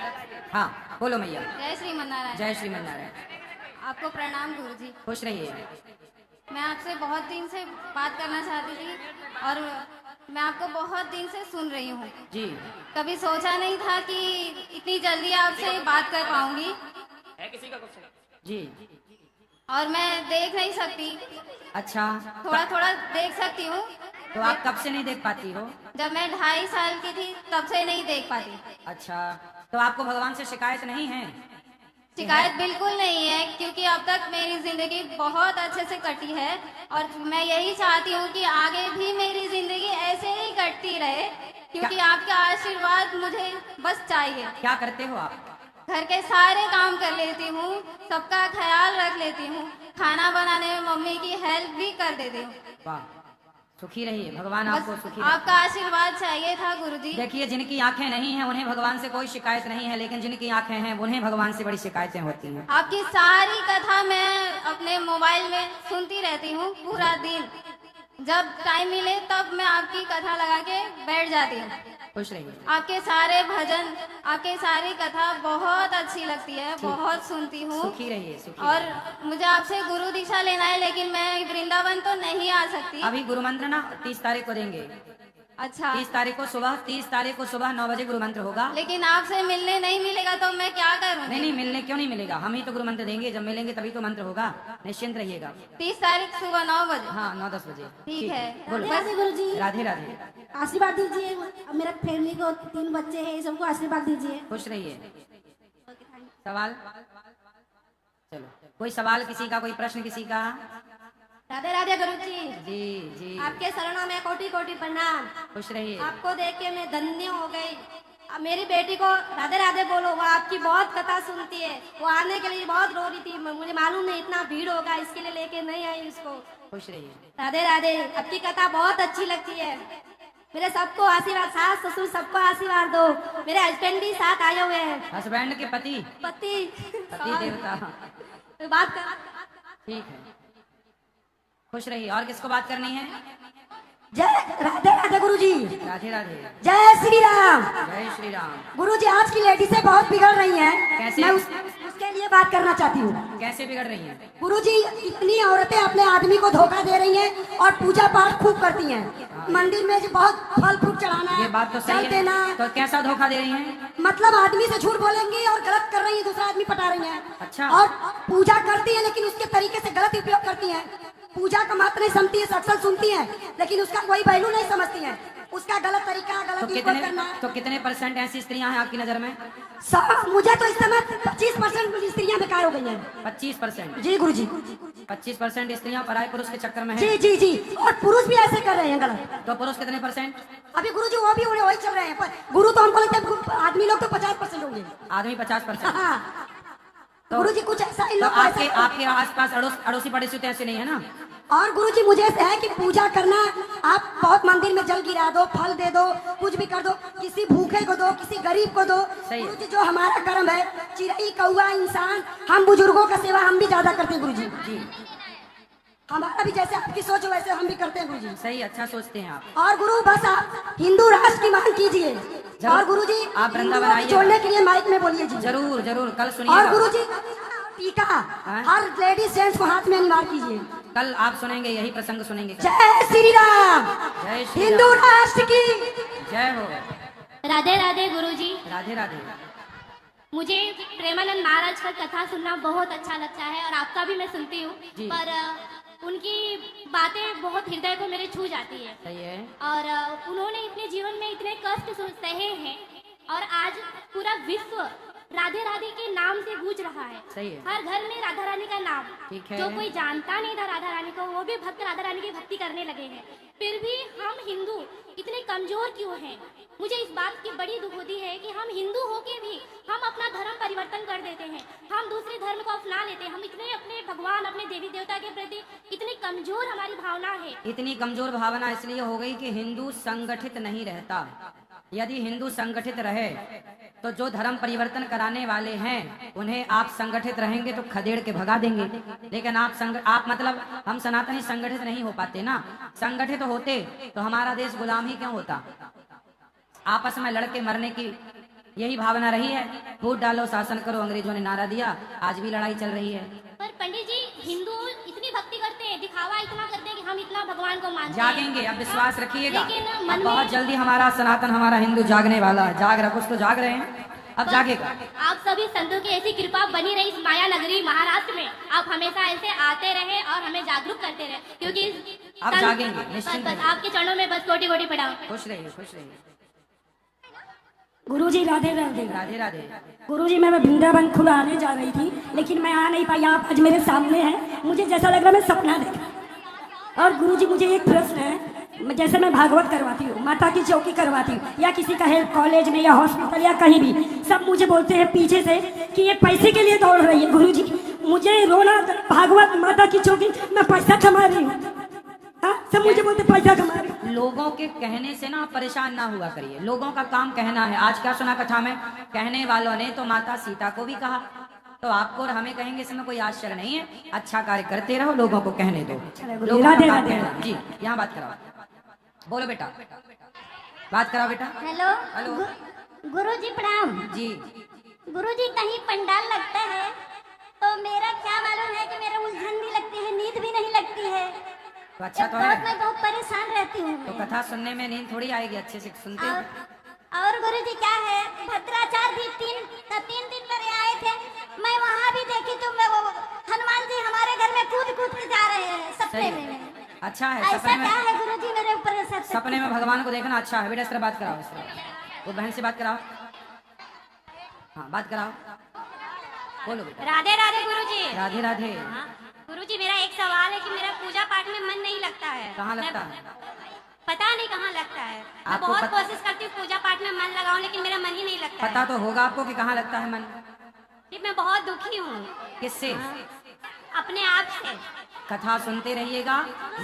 हाँ, बोलो मैया। जय श्रीमन नारायण। जय श्रीमन नारायण। आपको प्रणाम गुरुजी। खुश रहिए। मैं आपसे बहुत दिन से बात करना चाहती थी और मैं आपको बहुत दिन से सुन रही हूँ। जी, कभी सोचा नहीं था कि इतनी जल्दी आपसे बात कर पाऊंगी। जी। और मैं देख नहीं सकती, अच्छा, थोड़ा थोड़ा देख सकती हूँ। तो आप कब से नहीं देख पाती हो? जब मैं 2.5 साल की थी तब से नहीं देख पाती। अच्छा, तो आपको भगवान से शिकायत नहीं है? शिकायत बिल्कुल नहीं है, क्योंकि अब तक मेरी जिंदगी बहुत अच्छे से कटी है और मैं यही चाहती हूँ कि आगे भी मेरी जिंदगी ऐसे ही कटती रहे, क्योंकि आपका आशीर्वाद मुझे बस चाहिए। क्या करते हो आप? घर के सारे काम कर लेती हूँ, सबका ख्याल रख लेती हूँ, खाना बनाने में मम्मी की हेल्प भी कर देती हूँ। वाह, सुखी रहिए, भगवान बस आपको सुखी रखे। आपका आशीर्वाद चाहिए था गुरुजी। देखिए, जिनकी आंखें नहीं हैं उन्हें भगवान से कोई शिकायत नहीं है, लेकिन जिनकी आंखें हैं उन्हें भगवान से बड़ी शिकायतें होती हैं। आपकी सारी कथा मैं अपने मोबाइल में सुनती रहती हूँ पूरा दिन। जब टाइम मिले तब मैं आपकी कथा लगा के बैठ जाती हूँ। खुश रहिए। आपके सारे भजन, आपके सारी कथा बहुत अच्छी लगती है, बहुत सुनती हूँ। सुखी रहिए, सुखी और रहिए। मुझे आपसे गुरु दीक्षा लेना है, लेकिन मैं वृंदावन तो नहीं आ सकती। अभी गुरु मंत्र ना 30 तारीख को देंगे, अच्छा 30 तारीख को सुबह 9 बजे गुरु मंत्र होगा। लेकिन आपसे मिलने नहीं मिलेगा तो मैं क्या करूँ? नहीं मिलने क्यों नहीं मिलेगा, हम ही तो गुरु मंत्र देंगे, जब मिलेंगे तभी तो मंत्र होगा, निश्चिंत रहिएगा। 30 तारीख सुबह 9 बजे। हाँ 9-10 बजे ठीक है। बोलो। राधे गुरु जी, राधे राधे, आशीर्वाद दीजिए। मेरा फैमिली को 3 बच्चे हैं, सबको आशीर्वाद दीजिए। खुश रहिए। सवाल, चलो कोई सवाल किसी का, कोई प्रश्न किसी का? राधे राधे गुरु जी। जी जी, आपके शरणों में कोटि कोटि प्रणाम। खुश रहिए। आपको देख के मैं धन्य हो गई। अब मेरी बेटी को राधे राधे बोलो, वो आपकी बहुत कथा सुनती है, वो आने के लिए बहुत रो रही थी, मुझे मालूम नहीं इतना भीड़ होगा इसके लिए लेके नहीं आई उसको। खुश रहिए। राधे राधे, आपकी कथा बहुत अच्छी लगती है। मेरे सबको आशीर्वाद, सास ससुर सबको आशीर्वाद दो। मेरे हस्बैंड भी साथ आए हुए हैं। हस्बैंड के पति देवता, बात कर। ठीक है, खुश रहिए। और किसको बात करनी है? जय राधे राधे गुरु जी। राधे राधे, जय श्री राम। जय श्री राम। गुरु जी, आज की लेडीजें बहुत बिगड़ रही हैं। कैसे? मैं उसके लिए बात करना चाहती हूँ। कैसे बिगड़ रही है? गुरु जी, इतनी औरतें अपने आदमी को धोखा दे रही हैं और पूजा पाठ खूब करती हैं। मंदिर में जो बहुत फल फूल चढ़ाना, ये बात तो सही देना, है, तो कैसा धोखा दे रही हैं? मतलब आदमी से झूठ बोलेंगी और गलत कर रही है, दूसरा आदमी पटा रही हैं। अच्छा। और पूजा करती है लेकिन उसके तरीके से गलत उपयोग करती हैं। पूजा का महत्व नहीं समझती है, सत्संग सुनती है लेकिन उसका कोई वैल्यू नहीं समझती है, उसका गलत तरीका, गलत उपयोग करना। तो कितने % ऐसी स्त्रियां हैं आपकी नजर में? मुझे तो इस समय 25% स्त्रियां बेकार हो गई हैं। 25%? जी गुरु जी, 25% स्त्रियां पराये पुरुष के चक्कर में जी हैं। जी जी, और पुरुष भी ऐसे कर रहे हैं गलत। तो पुरुष कितने %? अभी गुरु जी वो भी वही चल रहे हैं, पर गुरु तो हमको लगता है आदमी लोग तो 50% होंगे। आदमी 50%? हाँ। तो गुरु जी कुछ ऐसा इन तो लोग को आपके ऐसा- आपके आसपास अड़ोसी पड़ोसी तो ऐसे नहीं है ना? और गुरु जी मुझे ऐसा है कि पूजा करना, आप बहुत मंदिर में जल गिरा दो, फल दे दो, कुछ भी कर दो, किसी भूखे को दो, किसी गरीब को दो। सही। गुरु जी जो हमारा कर्म है, चिड़ै कौआ इंसान, हम बुजुर्गों का सेवा हम भी ज्यादा करते हैं गुरु जी। जी हमारा भी जैसे आपकी सोच है वैसे हम भी करते हैं गुरु जी। सही, अच्छा सोचते हैं आप। और गुरु बस आप हिंदू राष्ट्र की मांग कीजिए। और गुरु जी आप वृंदावन हिंदुओं को आइए। जोड़ने के लिए माइक में बोलिए जी। जरूर जरूर, कल और सुनिएगा। गुरु जी टीका हर लेडीज जेंट्स को हाथ में अनिवार्य कीजिए। कल आप सुनेंगे, यही प्रसंग सुनेंगे। जय श्री राम। जय श्री हिंदू राम। राष्ट्र की जय हो। राधे राधे गुरु जी। राधे राधे। मुझे प्रेमानंद महाराज का कथा सुनना बहुत अच्छा लगता है और आपका भी मैं सुनती हूँ, जी। पर उनकी बातें बहुत हृदय को मेरे छू जाती है। सही है। और उन्होंने अपने जीवन में इतने कष्ट सहे हैं और आज पूरा विश्व राधे राधे के नाम से गूंज रहा है। सही है। हर घर में राधा रानी का नाम। ठीक है। जो कोई जानता नहीं था राधा रानी को, वो भी भक्त राधा रानी की भक्ति करने लगे हैं। फिर भी हम हिंदू इतने कमजोर क्यों हैं? मुझे इस बात की बड़ी दुख होती है कि हम हिंदू होके भी हम अपना धर्म परिवर्तन कर देते हैं, हम दूसरे धर्म को अपना लेते हैं। हम इतने अपने भगवान, अपने देवी देवता के प्रति इतनी कमजोर हमारी भावना है। इतनी कमजोर भावना इसलिए हो गई कि हिंदू संगठित नहीं रहता। यदि हिंदू संगठित रहे तो जो धर्म परिवर्तन कराने वाले हैं उन्हें आप संगठित रहेंगे तो खदेड़ के भगा देंगे। लेकिन आप मतलब हम सनातनी संगठित नहीं हो पाते ना। संगठित होते तो हमारा देश गुलाम ही क्यों होता? आपस में लड़के मरने की यही भावना रही है। फूट डालो, शासन करो, अंग्रेजों ने नारा दिया, आज भी लड़ाई चल रही है। पर पंडित जी, हिंदू इतनी भक्ति करते हैं, दिखावा इतना करते हैं कि हम इतना भगवान को मानते हैं। जागेंगे, अब विश्वास रखिएगा। लेकिन मन अब बहुत में जल्दी हमारा सनातन, हमारा हिंदू जागने वाला है। जाग रहा, कुछ तो जाग रहे हैं, अब जागेगा। आप सभी संतों की ऐसी कृपा बनी रही इस माया नगरी महाराष्ट्र में। आप हमेशा ऐसे आते रहे और हमें जागरूक करते रहे, क्योंकि आप जागेंगे, निश्चिंत बस रहिए। आपके चरणों में बस कोटि कोटि प्रणाम। खुश रहिए, खुश रहिए। गुरुजी राधे राधे। राधे राधे। गुरुजी मैं वृंदावन खुलाने जा रही थी लेकिन मैं आ नहीं पाई। आप आज मेरे सामने हैं, मुझे जैसा लग रहा मैं सपना देखा। और गुरुजी मुझे एक प्रश्न है, जैसे मैं भागवत करवाती हूँ, माता की चौकी करवाती हूँ, या किसी का है कॉलेज में या हॉस्पिटल या कहीं भी, सब मुझे बोलते हैं पीछे से कि ये पैसे के लिए दौड़ रही है। गुरुजी मुझे रोना, भागवत माता की चौकी, मैं पैसा कमा रही हूँ। हाँ, सब मुझे बोलते पैसा कमा रही हूँ। लोगों के कहने से ना परेशान ना हुआ करिए। लोगों का काम कहना है। आज क्या सुना कथा में? कहने वालों ने तो माता सीता को भी कहा, तो आपको और हमें कहेंगे इसमें कोई आश्चर्य नहीं है। अच्छा कार्य करते रहो, लोगों को कहने दो। लोगों का राधे काम राधे। कहना। जी, यहाँ बात कराओ। बोलो बेटा, बात कराओ बेटा। Hello hello. गुरुजी प्रणाम। जी। गुरुजी कहीं पंडाल लगता है तो मेरा क्या मालूम है कि मेरा उलझन भी लगती है, नींद भी नहीं लगती है। तो अच्छा तो बहुत है। मैं बहुत परेशान रहती हूँ तो मैं। कथा सुनने में नींद थोड़ी आएगी, अच्छे से सुनते हो। और गुरुजी क्या है, भद्राचार्य भी तीन दिन पर आए थे, मैं वहाँ भी देखी तो मैं वो हनुमान जी हमारे घर में कूद कूद के जा रहे हैं सपने सही में। अच्छा है। ऐसा सपने क्या में, है गुरुजी मेरे ऊपर सत्य? सपने में भगवान को देखना अच्छा है। बेटा इस तरह बात कराओ, इस तरह वो बहन से बात कराओ। हाँ बात कराओ, बोलो बेटा। राधे राधे गुरुजी। राधे राधे। गुरुजी मेरा एक सवाल है कि मेरा पूजा पाठ में मन नहीं लगता है। कहाँ लगता है? पता नहीं कहाँ लगता है। मैं आपको बहुत पत- कोशिश करती हूँ पूजा पाठ में मन लगाऊं, लेकिन मेरा मन ही नहीं लगता पता है। तो होगा आपको कि कहाँ लगता है मन। कि मैं बहुत दुखी हूँ किससे? अपने आप से। कथा सुनते रहिएगा।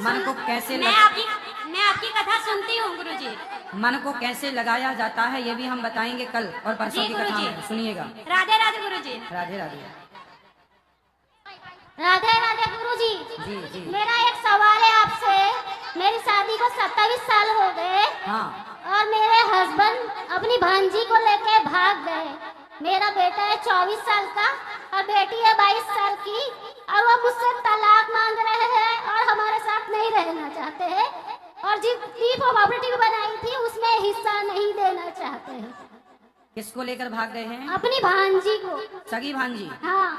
मन को कैसे मैं आपकी कथा सुनती हूँ गुरुजी। मन को कैसे लगाया जाता है ये भी हम बताएंगे कल और परसों जी की कथा गुरुजी। में, सुनिएगा। राधे राधे गुरुजी। राधे राधे। राधे राधे गुरुजी। जी जी। मेरा एक सवाल है आपसे। मेरी शादी को 27 साल हो गए हाँ और मेरे हस्बैंड अपनी भांजी को लेके भाग गए। मेरा बेटा है 24 साल का और बेटी है 22 साल की, और वो मुझसे तलाक मांग रहे हैं और हमारे साथ नहीं रहना चाहते हैं, और जितनी प्रॉपर्टी बनाई थी उसमें हिस्सा नहीं देना चाहते हैं। किसको लेकर भाग गए हैं? अपनी भांजी को। सगी भांजी। हाँ,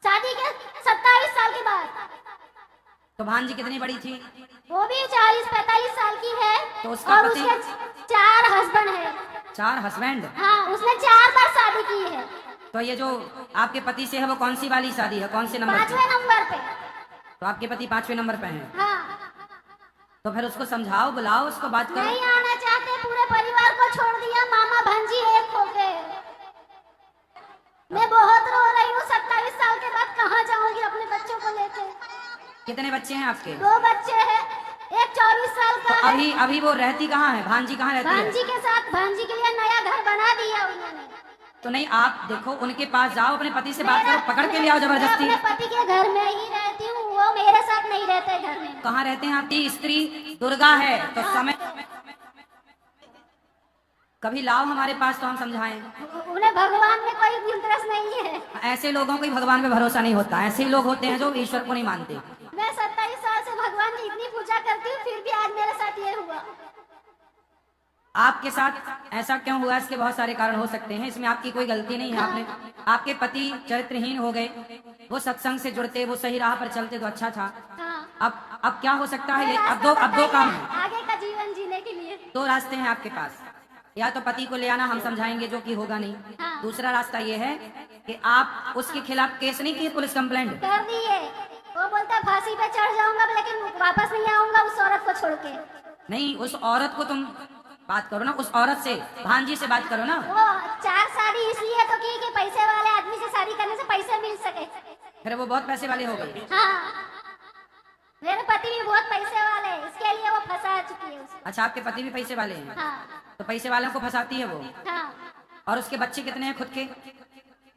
शादी के 27 साल के बाद। तो भांजी कितनी बड़ी थी? वो भी 40-45 साल की है। तो उसका और पति? उसके 4 हस्बैंड है। 4 हस्बैंड। हाँ, उसने 4 बार शादी की है। तो ये जो आपके पति से है वो कौन सी वाली शादी है, कौन से नंबर पे? 5वें नंबर पे। तो आपके पति 5वें नंबर पे हैं। हाँ, तो फिर उसको समझाओ, बुलाओ, उसको बात करो। नहीं आना चाहते, पूरे परिवार को छोड़ दिया, मामा भांजी एक हो गए। मैं बहुत रो रही हूँ। 27 साल के बाद कहाँ जाऊंगी अपने बच्चों को लेके? कितने बच्चे हैं आपके? 2 बच्चे हैं, एक 24 साल तो का है। अभी वो रहती कहाँ है? भांजी कहाँ रहती है? भांजी के साथ, भांजी के लिए नया घर बना दिया उन्होंने। तो नहीं, आप देखो उनके पास जाओ, अपने पति से बात करो, पकड़ के ले आओ मैं जबरदस्ती। अपने पति के घर में ही रहती हूँ, वो मेरे साथ नहीं रहते घर में। कहाँ रहते हैं? आपकी स्त्री दुर्गा है तो समय कभी लाओ हमारे पास तो हम समझाएं। उन्हें भगवान में कोई इंटरेस्ट नहीं है। ऐसे लोगों को ही भगवान पे भरोसा नहीं होता। ऐसे ही लोग होते हैं जो ईश्वर को नहीं मानते। मैं 27 साल से भगवान की इतनी पूजा करती हूँ, फिर भी आज मेरे साथ ये हुआ। आपके साथ ऐसा क्यों हुआ? इसके बहुत सारे कारण हो सकते हैं, इसमें आपकी कोई गलती नहीं है। आपके पति चरित्रहीन हो गए, वो सत्संग से जुड़ते, वो सही राह पर चलते तो अच्छा था। हाँ। अब क्या हो सकता है? ये रास्ता अब दो काम है, आगे का जीवन जीने के लिए। 2 रास्ते हैं आपके पास। या तो पति को ले आना, हम समझाएंगे, जो कि होगा नहीं। हाँ। दूसरा रास्ता ये है कि आप उसके खिलाफ केस नहीं किए, पुलिस कंप्लेंट। कर दिए। वो बोलता फांसी पे चढ़ जाऊंगा, लेकिन वापस नहीं आऊंगा उस औरत को छोड़ के। नहीं, उस औरत को तुम बात करो ना, उस औरत से, भांजी से बात करो ना। वो 4 शादी इसलिए तो की कि पैसे वाले आदमी से शादी करने से पैसे मिल सके। फिर वो बहुत पैसे वाले हो गए। हाँ, मेरे पति भी बहुत पैसे वाले हैं, इसके लिए वो फंसा चुकी है उसको। अच्छा, आपके पति भी पैसे वाले हैं? हाँ। तो पैसे वालों को फंसाती है वो। हाँ। और उसके बच्चे कितने हैं खुद के?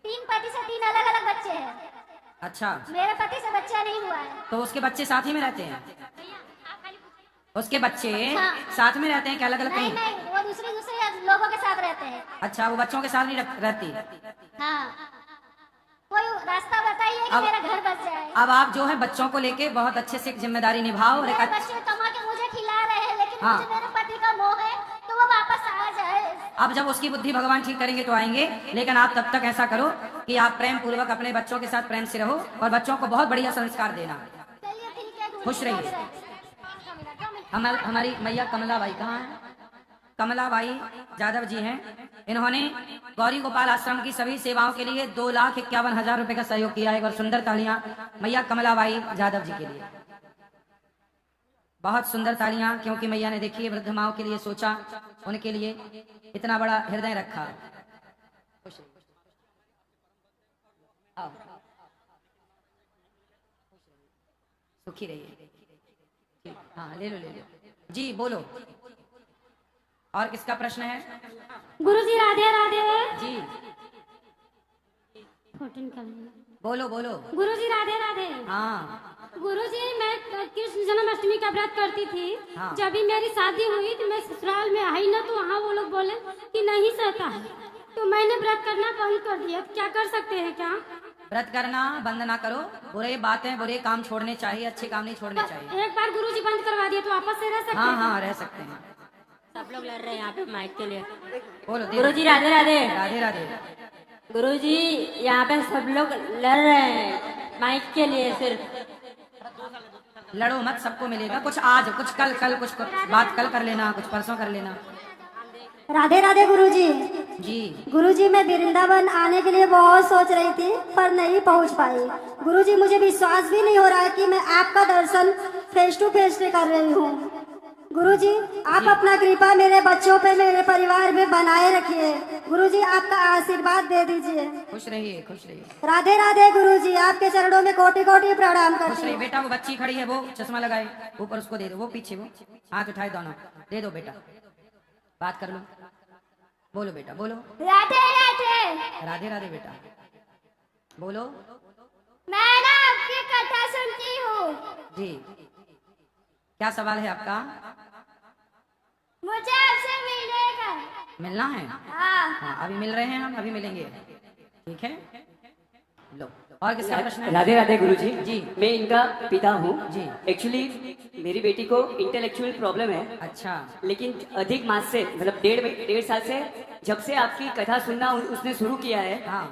3 पति से 3 अलग अलग बच्चे हैं। अच्छा, मेरे पति से बच्चा नहीं हुआ है। तो उसके बच्चे साथ ही में रहते हैं? उसके बच्चे हाँ। साथ में रहते हैं क्या, अलग अलग नहीं कहीं? नहीं, वो दूसरे लोगों के साथ रहते हैं। अच्छा, वो बच्चों के साथ नहीं रहती। हाँ। कोई रास्ता बताइए कि अब- मेरा घर बच जाए। अब आप जो है बच्चों को लेके बहुत अच्छे से जिम्मेदारी निभाओ। और एक मेरे बच्चे कमा के मुझे खिला रहे हैं, लेकिन हाँ। मुझे मेरे पति का मोह है, तो वो वापस आ जाए। अब जब उसकी बुद्धि भगवान ठीक करेंगे तो आएंगे, लेकिन आप तब तक ऐसा करो कि आप प्रेम पूर्वक अपने बच्चों के साथ प्रेम से रहो और बच्चों को बहुत बढ़िया संस्कार देना। चलिए ठीक है, खुश रहिए। हमारी मैया कमलाबाई कहाँ है? कमलाबाई यादव जी हैं। इन्होंने गौरी गोपाल आश्रम की सभी सेवाओं के लिए 2,51,000 रुपए का सहयोग किया है। और सुंदर तालियां मैया कमलाबाई यादव जी के लिए, बहुत सुंदर तालियां, क्योंकि मैया ने देखिए वृद्ध माओं के लिए सोचा, उनके लिए इतना बड़ा हृदय रखा। आओ, सुखी रहिए। हाँ, ले लो जी, बोलो। और किसका प्रश्न है? गुरुजी राधे राधे। जी 14 का। बोलो बोलो। गुरुजी राधे राधे। हाँ गुरुजी, मैं कृष्ण जन्माष्टमी का व्रत करती थी। हाँ। जब भी मेरी शादी हुई तो मैं ससुराल में आई ना, तो वहाँ वो लोग बोले कि नहीं सहता है, तो मैंने व्रत करना बंद कर दिया। क्या कर सकते हैं क्या? व्रत करना बंद ना करो, बुरे बातें बुरे काम छोड़ने चाहिए, अच्छे काम नहीं छोड़ने चाहिए। एक बार गुरुजी बंद करवा दिए तो आपस से रह सकते हाँ हैं। हाँ रह सकते हैं। सब लोग लड़ रहे हैं यहाँ पे माइक के लिए। बोलो दे- गुरुजी राधे राधे। राधे राधे। गुरुजी यहाँ पे सब लोग लड़ रहे हैं माइक के लिए सिर्फ। लड़ो मत, सबको मिलेगा। कुछ आज, कुछ कल, कुछ बात कल कर लेना, कुछ परसों कर लेना। राधे राधे गुरुजी। जी गुरुजी मैं वृंदावन आने के लिए बहुत सोच रही थी पर नहीं पहुंच पाई। गुरुजी मुझे विश्वास भी नहीं हो रहा है कि मैं आपका दर्शन फेस टू फेस से कर रही हूँ। गुरुजी आप अपना कृपा मेरे बच्चों पे, मेरे परिवार में बनाए रखिए। गुरुजी आपका आशीर्वाद दे दीजिए। खुश रहिए, खुश रहिए, राधे राधे गुरुजी, आपके चरणों में कोटि कोटि प्रणाम खुश करती रहिए। हूँ। बेटा वो बच्ची खड़ी है, वो चश्मा लगाए, ऊपर उसको दे दो, वो पीछे, वो हाथ उठाए दोनों, दे दो बेटा, बात कर लो। बोलो बेटा, बोलो। राधे राधे। राधे राधे बेटा, बोलो। मैं ना आपकी कथा सुनती हूँ। जी क्या सवाल है आपका? मुझे आपसे मिलेगा। मिलना है? हाँ। हाँ अभी मिल रहे हैं हम, अभी मिलेंगे, ठीक है। लो, और किसका प्रश्न है? राधे राधे गुरुजी। जी। मैं इनका पिता हूँ जी। एक्चुअली मेरी बेटी को इंटेलेक्चुअल प्रॉब्लम है, अच्छा, लेकिन अधिक मास से मतलब डेढ़ साल से जब से आपकी कथा सुनना उसने शुरू किया है, हाँ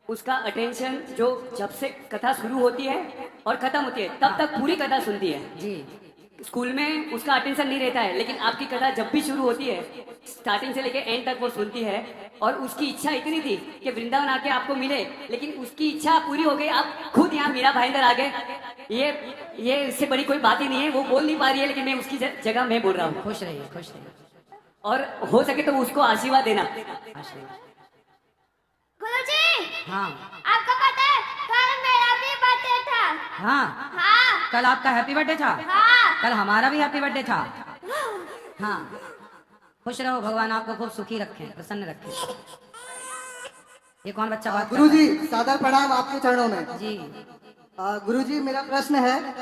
उसका अटेंशन जो जब से कथा शुरू होती है और खत्म होती है तब तक पूरी कथा सुनती है। जी। स्कूल में उसका अटेंशन नहीं रहता है, लेकिन आपकी कथा जब भी शुरू होती है स्टार्टिंग से लेकर एंड तक वो सुनती है। और उसकी इच्छा इतनी थी कि वृंदावन आके आपको मिले, लेकिन उसकी इच्छा पूरी हो गई। आप खुद यहाँ मीरा भाईंदर आ गए, ये इससे बड़ी कोई बात ही नहीं है। वो बोल नहीं पा रही है, लेकिन मैं उसकी जगह मैं बोल रहा हूँ। खुश रहिए, खुश रहिए, और हो सके तो उसको आशीर्वाद देना। आशीर्वाद। गुरुजी हाँ आपको पता है कल मेरा भी बर्थडे था। हाँ, हाँ कल आपका हैप्पी बर्थडे था। हाँ। कल हमारा भी हैप्पी बर्थडे था। हाँ खुश रहो, भगवान आपको खूब सुखी रखे, प्रसन्न रखे। ये कौन बच्चा बात कर रहा गुरुजी सादर प्रणाम आपके चरणों में। है? जी गुरुजी मेरा प्रश्न है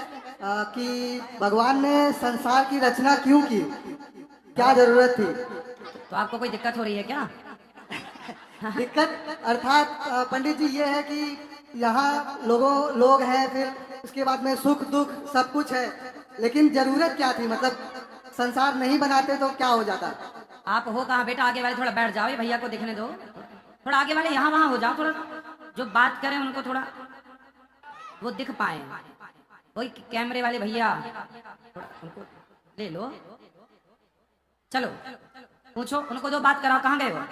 कि भगवान ने संसार की रचना क्यों की, क्या जरूरत थी? तो आपको कोई दिक्कत हो रही है क्या? दिक्कत अर्थात पंडित जी ये है कि यहाँ लोग हैं, फिर उसके बाद में सुख दुख सब कुछ है, लेकिन जरूरत क्या थी? मतलब संसार नहीं बनाते तो क्या हो जाता? आप हो कहाँ बेटा? आगे वाले थोड़ा बैठ जाओ, ये भैया को दिखने दो। थोड़ा आगे वाले यहाँ वहाँ हो जाओ, थोड़ा जो बात करें उनको थोड़ा वो दिख पाए। वही कैमरे वाले भैया थोड़ा उनको ले लो, चलो पूछो उनको, दो बात कराओ। कहाँ गए वो?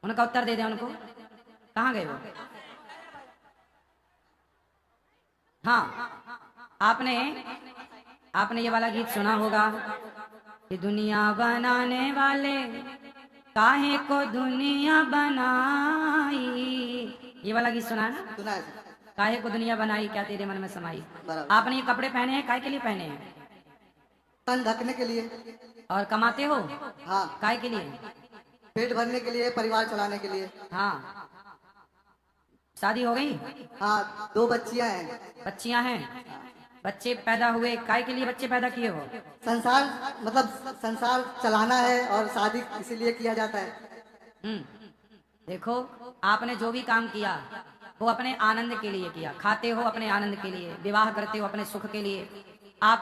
उनका उत्तर दे दें उनको, कहाँ गए वो? हाँ आपने ये वाला गीत सुना होगा कि दुनिया बनाने वाले काहे को दुनिया बनाई। ये वाला गीत सुना है ना? सुना है? काहे को दुनिया बनाई, क्या तेरे मन में समाई। बराबर। आपने ये कपड़े पहने हैं काहे के लिए पहने हैं? तन ढकने के लिए। और कमाते हो हाँ। काहे के लिए? पेट भरने के लिए, परिवार चलाने के लिए। हाँ। शादी हो गई? हाँ 2 बच्चियां हैं। बच्चियां हैं? बच्चे पैदा हुए काहे के लिए बच्चे पैदा किए हो? संसार मतलब संसार चलाना है और शादी इसीलिए किया जाता है। देखो आपने जो भी काम किया वो अपने आनंद के लिए किया। खाते हो अपने आनंद के लिए, विवाह करते हो अपने सुख के लिए, आप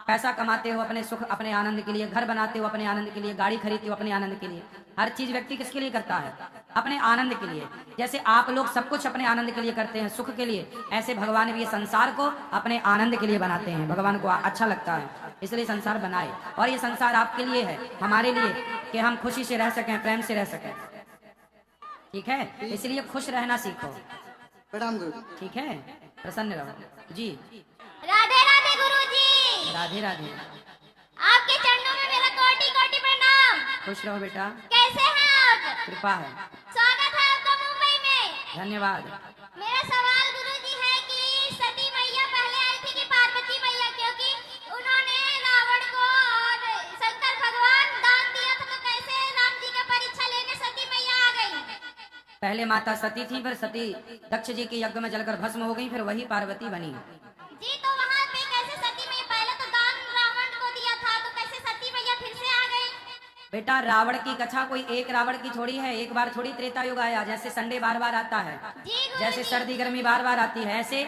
पैसा कमाते हो अपने सुख अपने आनंद के लिए, घर बनाते हो अपने आनंद के लिए, गाड़ी खरीदते हो अपने आनंद के लिए। हर चीज व्यक्ति किसके लिए करता है? अपने आनंद के लिए। जैसे आप लोग सब कुछ अपने आनंद के लिए करते हैं, सुख के लिए, ऐसे भगवान भी ये संसार को अपने आनंद के लिए बनाते हैं। भगवान को अच्छा लगता है इसलिए संसार बनाए, और ये संसार आपके लिए है, हमारे लिए, कि हम खुशी से रह सकें, प्रेम से रह सकें। ठीक है, इसलिए खुश रहना सीखो। प्रणाम गुरु। ठीक है, प्रसन्न रहो जी। राधे राधे गुरुजी। राधे राधे। आपके चरणों में मेरा कोटि कोटि प्रणाम। खुश रहो बेटा, कैसे हैं आप? कृपा है। स्वागत है आपका मुंबई में। धन्यवाद। मेरा सवाल गुरुजी है कि सती मैया पहले आई थी कि पार्वती मैया, क्योंकि उन्होंने रावण को और शंकर भगवान दान दिया था, तो कैसे राम जी का परीक्षा लेने सती मैया आ गई? पहले माता सती थी, फिर सती दक्ष जी के यज्ञ में जलकर भस्म हो गई, फिर वही पार्वती बनी। जी तो वहाँ पे कैसे सती मैया? पहले तो दान रावण को दिया था, तो कैसे सती मैया फिर से आ गई? बेटा रावण की कथा कोई एक रावण की थोड़ी है, एक बार थोड़ी त्रेता युग आया, जैसे संडे बार बार आता है, जैसे सर्दी गर्मी बार बार आती है, ऐसे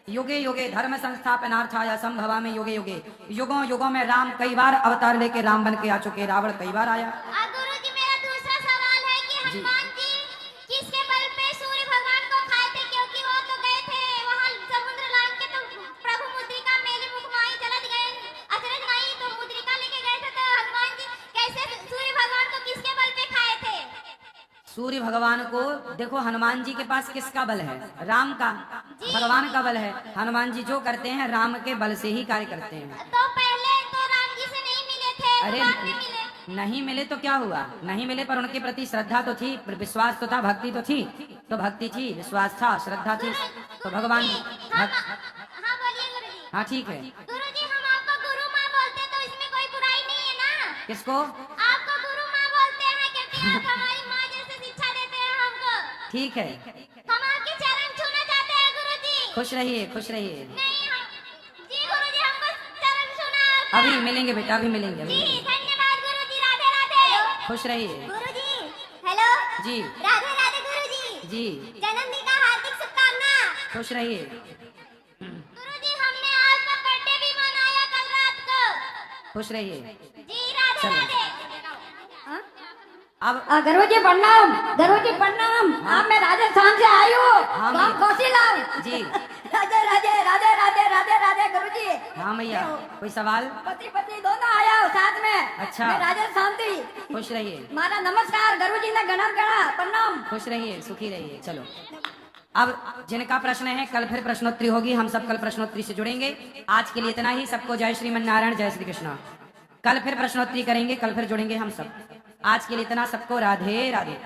युगे युगे धर्म संस्थापनार्थाय संभवा में युगे युगे, युगों युगों में राम कई बार अवतार लेके राम बन के आ चुके, रावण कई बार आया। गुरुजी मेरा दूसरा सवाल है कि हनुमान जी किसके बल पे सूर्य भगवान को खाए थे, क्योंकि वो तो गए थे वहाँ समुद्र लांग के, तो प्रभु मुद्रिका मेली मुख माई चलत गए, अचरज माई तो मुद्रिका लेके गए थे, तो हनुमान जी कैसे सूर्य भगवान को किसके बल पे खाए थे? सूर्य भगवान को देखो, हनुमान जी के पास किसका बल है? राम का, भगवान का बल है। हनुमान जी जो करते हैं राम के बल से ही कार्य करते हैं। तो पहले तो राम जी से नहीं मिले थे, अरे बाद में मिले। नहीं मिले तो क्या हुआ? नहीं मिले पर उनके प्रति श्रद्धा तो थी, विश्वास तो था, भक्ति तो थी, तो भक्ति थी, विश्वास था, श्रद्धा थी, तो भगवान हाँ बोलिए गुरुजी। हाँ ठीक है। गुरुजी हम आपको गुरु माँ बोलते हैं, तो इसमें कोई बुराई नहीं है ना? किसको? आपको गुरु माँ बोलते हैं क्योंकि आप हमारी माँ जैसे शिक्षा देते हैं हमको। ठीक है, हम आपके चरण छूना चाहते हैं गुरुजी। खुश रहिए, खुश रहिए। नहीं जी गुरुजी, हमको चरण छूना आपका। अभी मिलेंगे बेटा, अभी मिलेंगे, अभी जी मिलेंगे। धन्यवाद गुरुजी, राधे राधे। खुश रहिए। गुरुजी हेलो। जी राधे राधे गुरुजी। जी, जन्मदिन का हार्दिक शुभकामना। खुश रहिए। गुरुजी हमने आपका बर्थडे भी मनाया कल रात को। खुश रहिए। जी राधे चलो। राधे। अब गुरुजी प्रणाम, गुरुजी प्रणाम। आप मैं राजस्थान से आई हूँ, हाँ गाँव भैया। कौशीलाल। जी राधे राधे राधे राधे राधे राधे गुरुजी। हाँ भैया, कोई सवाल? पति पत्नी दोनों आया हो साथ में। अच्छा। मैं राजस्थान थी। खुश रहिए, मारा नमस्कार गुरुजी ने गणा गणा प्रणाम। खुश रहिए, सुखी रहिए। चलो अब जिनका प्रश्न है कल फिर प्रश्नोत्तरी होगी, हम सब कल प्रश्नोत्तरी से जुड़ेंगे। आज के लिए इतना ही। सबको जय श्रीमन नारायण, जय श्री कृष्ण। कल फिर प्रश्नोत्तरी करेंगे, कल फिर जुड़ेंगे हम सब। आज के लिए इतना। सबको राधे राधे।